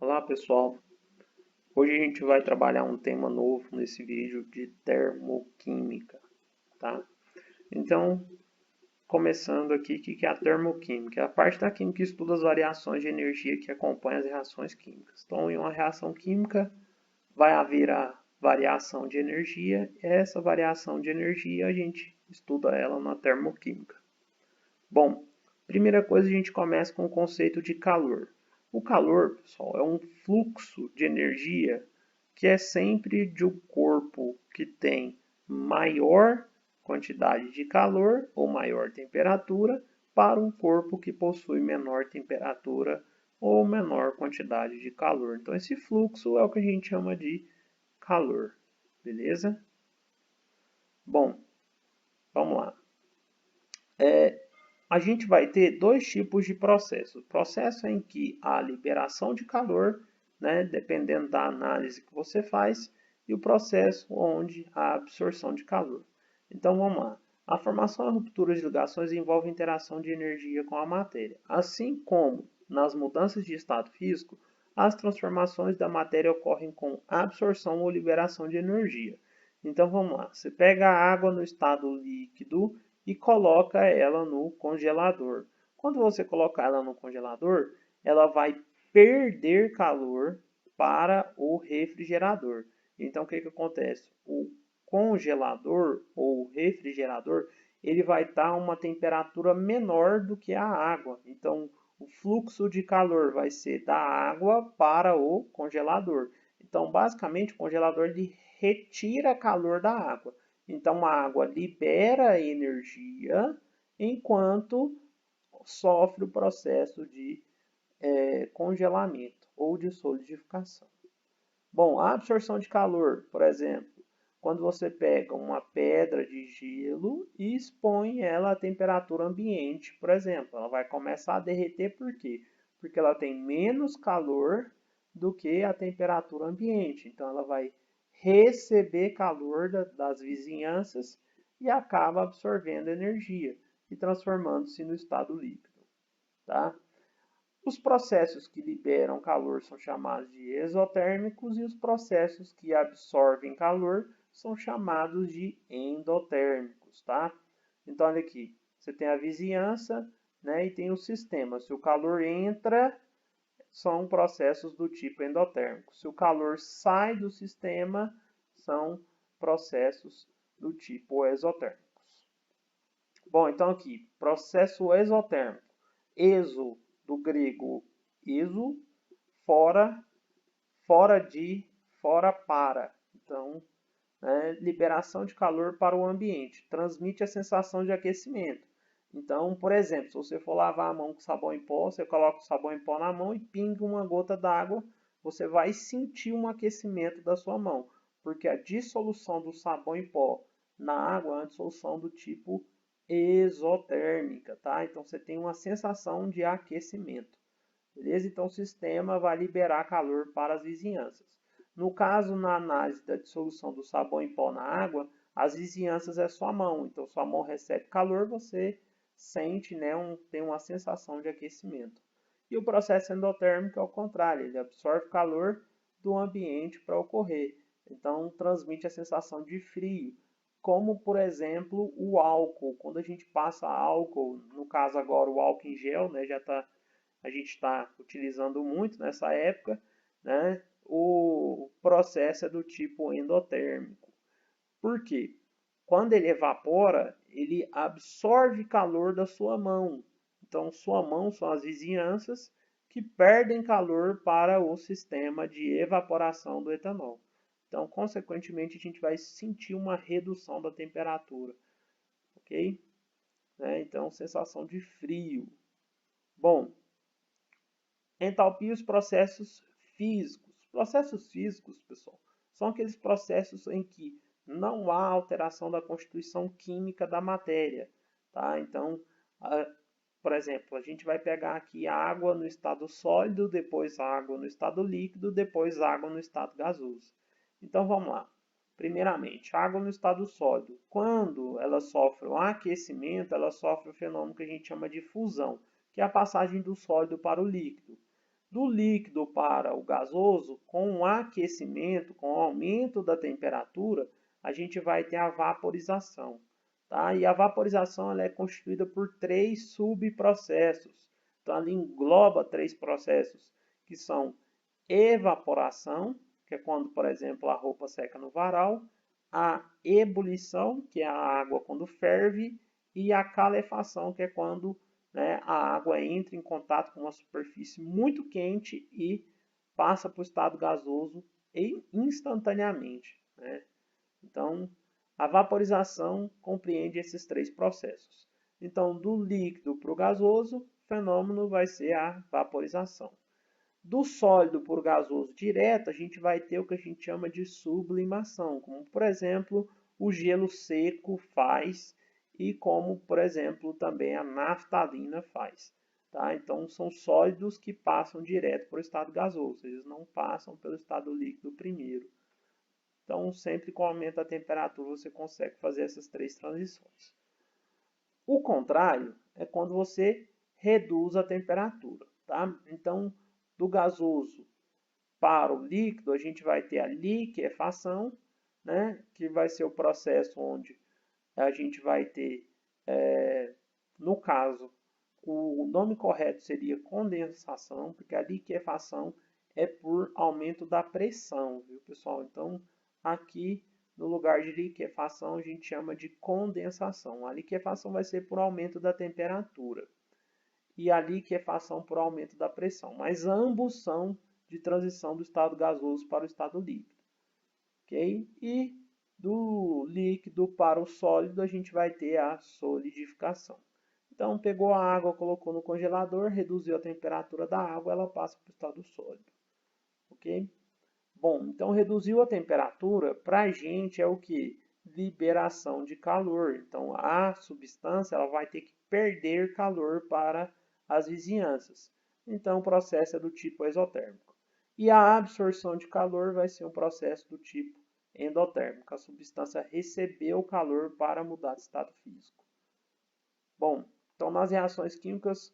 Olá pessoal, hoje a gente vai trabalhar um tema novo nesse vídeo de termoquímica, tá? Então, começando aqui, o que é a termoquímica? É a parte da química que estuda as variações de energia que acompanham as reações químicas. Então, em uma reação química, vai haver a variação de energia, e essa variação de energia a gente estuda ela na termoquímica. Bom, primeira coisa a gente começa com o conceito de calor. O calor, pessoal, é um fluxo de energia que é sempre de um corpo que tem maior quantidade de calor ou maior temperatura para um corpo que possui menor temperatura ou menor quantidade de calor. Então, esse fluxo é o que a gente chama de calor, beleza? Bom, vamos lá. A gente vai ter dois tipos de processo. O processo em que há liberação de calor, né, dependendo da análise que você faz, e o processo onde há absorção de calor. Então vamos lá. A formação e ruptura de ligações envolve interação de energia com a matéria. Assim como nas mudanças de estado físico, as transformações da matéria ocorrem com absorção ou liberação de energia. Então vamos lá. Você pega a água no estado líquido e coloca ela no congelador. Quando você colocar ela no congelador, ela vai perder calor para o refrigerador. Então, o que acontece? O congelador ou refrigerador, ele vai estar a uma temperatura menor do que a água. Então, o fluxo de calor vai ser da água para o congelador. Então, basicamente, o congelador ele retira calor da água. Então, a água libera energia enquanto sofre o processo de congelamento ou de solidificação. Bom, a absorção de calor, por exemplo, quando você pega uma pedra de gelo e expõe ela à temperatura ambiente, por exemplo, ela vai começar a derreter por quê? Porque ela tem menos calor do que a temperatura ambiente. Então, ela vai receber calor das vizinhanças e acaba absorvendo energia e transformando-se no estado líquido, tá? Os processos que liberam calor são chamados de exotérmicos e os processos que absorvem calor são chamados de endotérmicos, tá? Então, olha aqui, você tem a vizinhança, né, e tem o sistema. Se o calor entra, são processos do tipo endotérmico. Se o calor sai do sistema, são processos do tipo exotérmicos. Bom, então aqui, processo exotérmico. Exo, do grego iso, fora, fora de, fora para. Então, liberação de calor para o ambiente. Transmite a sensação de aquecimento. Então, por exemplo, se você for lavar a mão com sabão em pó, você coloca o sabão em pó na mão e pinga uma gota d'água, você vai sentir um aquecimento da sua mão, porque a dissolução do sabão em pó na água é uma dissolução do tipo exotérmica, tá? Então você tem uma sensação de aquecimento. Beleza? Então o sistema vai liberar calor para as vizinhanças. No caso, na análise da dissolução do sabão em pó na água, as vizinhanças é sua mão. Então sua mão recebe calor, você sente, né, tem uma sensação de aquecimento. E o processo endotérmico é o contrário, ele absorve calor do ambiente para ocorrer. Então transmite a sensação de frio, como por exemplo o álcool. Quando a gente passa álcool, no caso agora o álcool em gel, né, a gente está utilizando muito nessa época, né, o processo é do tipo endotérmico. Por quê? Quando ele evapora, ele absorve calor da sua mão. Então, sua mão são as vizinhanças que perdem calor para o sistema de evaporação do etanol. Então, consequentemente, a gente vai sentir uma redução da temperatura, ok? Então, sensação de frio. Bom, entalpia e os processos físicos. Processos físicos, pessoal, são aqueles processos em que não há alteração da constituição química da matéria, tá? Então, por exemplo, a gente vai pegar aqui água no estado sólido, depois água no estado líquido, depois água no estado gasoso. Então, vamos lá. Primeiramente, água no estado sólido. Quando ela sofre um aquecimento, ela sofre o fenômeno que a gente chama de fusão, que é a passagem do sólido para o líquido. Do líquido para o gasoso, com o aquecimento, com o aumento da temperatura, a gente vai ter a vaporização. Tá? E a vaporização ela é constituída por 3 subprocessos. Então, ela engloba 3 processos, que são evaporação, que é quando, por exemplo, a roupa seca no varal, a ebulição, que é a água quando ferve, e a calefação, que é quando, né, a água entra em contato com uma superfície muito quente e passa para o estado gasoso instantaneamente. Né? Então, a vaporização compreende esses 3 processos. Então, do líquido para o gasoso, o fenômeno vai ser a vaporização. Do sólido para o gasoso direto, a gente vai ter o que a gente chama de sublimação, como, por exemplo, o gelo seco faz e como, por exemplo, também a naftalina faz. Tá? Então, são sólidos que passam direto para o estado gasoso, eles não passam pelo estado líquido primeiro. Então, sempre com o aumento da temperatura, você consegue fazer essas 3 transições. O contrário é quando você reduz a temperatura. Tá? Então, do gasoso para o líquido, a gente vai ter a liquefação, né, que vai ser o processo onde a gente vai ter, no caso, o nome correto seria condensação, porque a liquefação é por aumento da pressão, viu, pessoal? Então, aqui, no lugar de liquefação, a gente chama de condensação. A liquefação vai ser por aumento da temperatura e a liquefação por aumento da pressão, mas ambos são de transição do estado gasoso para o estado líquido. Okay? E do líquido para o sólido, a gente vai ter a solidificação. Então, pegou a água, colocou no congelador, reduziu a temperatura da água, ela passa para o estado sólido. Ok? Bom, então reduziu a temperatura, para a gente é o que? Liberação de calor. Então, a substância ela vai ter que perder calor para as vizinhanças. Então, o processo é do tipo exotérmico. E a absorção de calor vai ser um processo do tipo endotérmico. A substância recebeu calor para mudar de estado físico. Bom, então nas reações químicas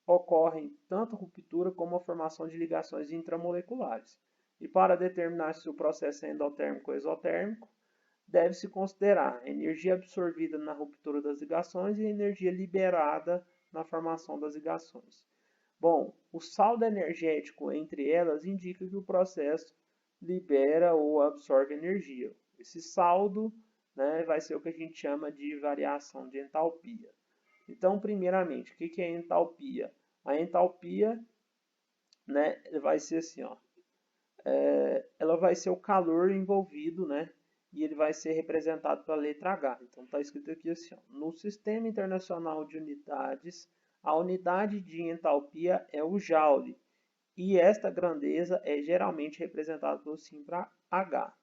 ocorrem tanto ruptura como a formação de ligações intramoleculares. E para determinar se o processo é endotérmico ou exotérmico, deve-se considerar a energia absorvida na ruptura das ligações e a energia liberada na formação das ligações. Bom, o saldo energético entre elas indica que o processo libera ou absorve energia. Esse saldo, né, vai ser o que a gente chama de variação de entalpia. Então, primeiramente, o que é entalpia? A entalpia, né, vai ser assim, ó, ela vai ser o calor envolvido, né, e ele vai ser representado pela letra H. Então, está escrito aqui assim, ó, no Sistema Internacional de Unidades, a unidade de entalpia é o Joule, e esta grandeza é geralmente representada pelo símbolo H.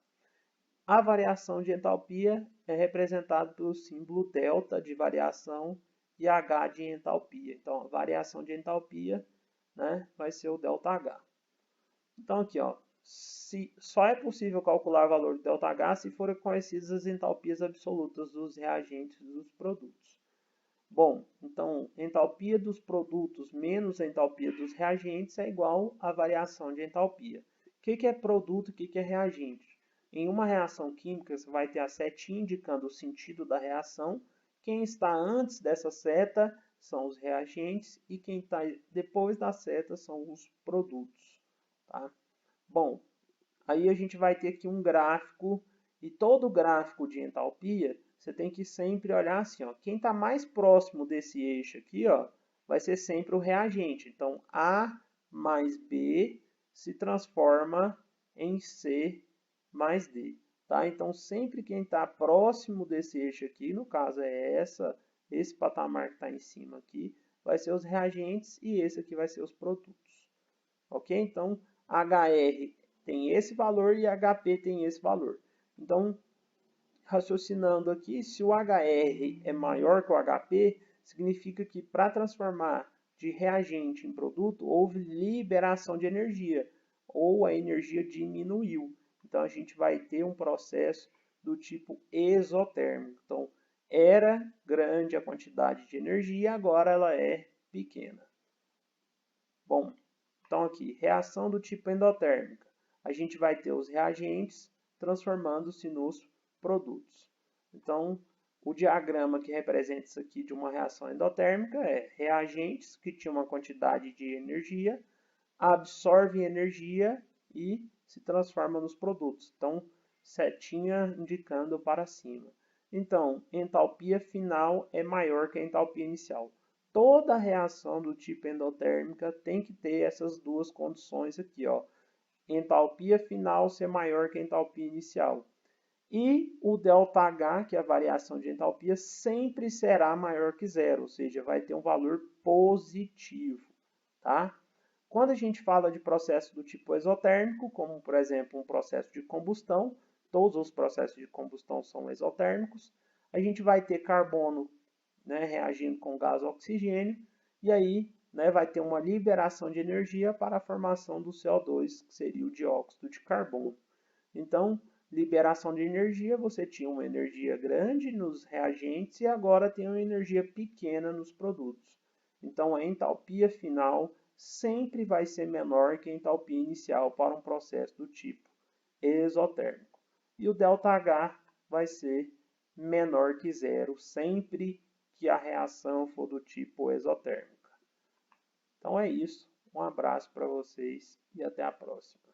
A variação de entalpia é representada pelo símbolo delta de variação e H de entalpia. Então, a variação de entalpia, né, vai ser o ΔH. Então, aqui, ó, só é possível calcular o valor do ΔH se forem conhecidas as entalpias absolutas dos reagentes dos produtos. Bom, então, entalpia dos produtos menos a entalpia dos reagentes é igual à variação de entalpia. O que é produto e o que é reagente? Em uma reação química, você vai ter a setinha indicando o sentido da reação. Quem está antes dessa seta são os reagentes e quem está depois da seta são os produtos. Tá? Bom, aí a gente vai ter aqui um gráfico e todo gráfico de entalpia você tem que sempre olhar assim, ó, quem está mais próximo desse eixo aqui, ó, vai ser sempre o reagente. Então, A mais B se transforma em C mais D. Tá? Então, sempre quem está próximo desse eixo aqui, no caso é esse patamar que está em cima aqui, vai ser os reagentes e esse aqui vai ser os produtos. Ok? Então, HR tem esse valor e HP tem esse valor. Então, raciocinando aqui, se o HR é maior que o HP, significa que para transformar de reagente em produto, houve liberação de energia, ou a energia diminuiu. Então, a gente vai ter um processo do tipo exotérmico. Então, era grande a quantidade de energia, agora ela é pequena. Bom, Então aqui, reação do tipo endotérmica. A gente vai ter os reagentes transformando-se nos produtos. Então, o diagrama que representa isso aqui de uma reação endotérmica é reagentes que tinham uma quantidade de energia, absorvem energia e se transformam nos produtos. Então, setinha indicando para cima. Então, entalpia final é maior que a entalpia inicial. Toda reação do tipo endotérmica tem que ter essas duas condições aqui, ó. Entalpia final ser maior que a entalpia inicial. E o ΔH, que é a variação de entalpia, sempre será maior que zero, ou seja, vai ter um valor positivo, tá? Quando a gente fala de processo do tipo exotérmico, como por exemplo um processo de combustão, todos os processos de combustão são exotérmicos, a gente vai ter carbono, né, reagindo com gás oxigênio, e aí, né, vai ter uma liberação de energia para a formação do CO2, que seria o dióxido de carbono. Então, liberação de energia, você tinha uma energia grande nos reagentes e agora tem uma energia pequena nos produtos. Então, a entalpia final sempre vai ser menor que a entalpia inicial para um processo do tipo exotérmico. E o ΔH vai ser menor que zero sempre que a reação for do tipo exotérmica. Então é isso. Um abraço para vocês e até a próxima.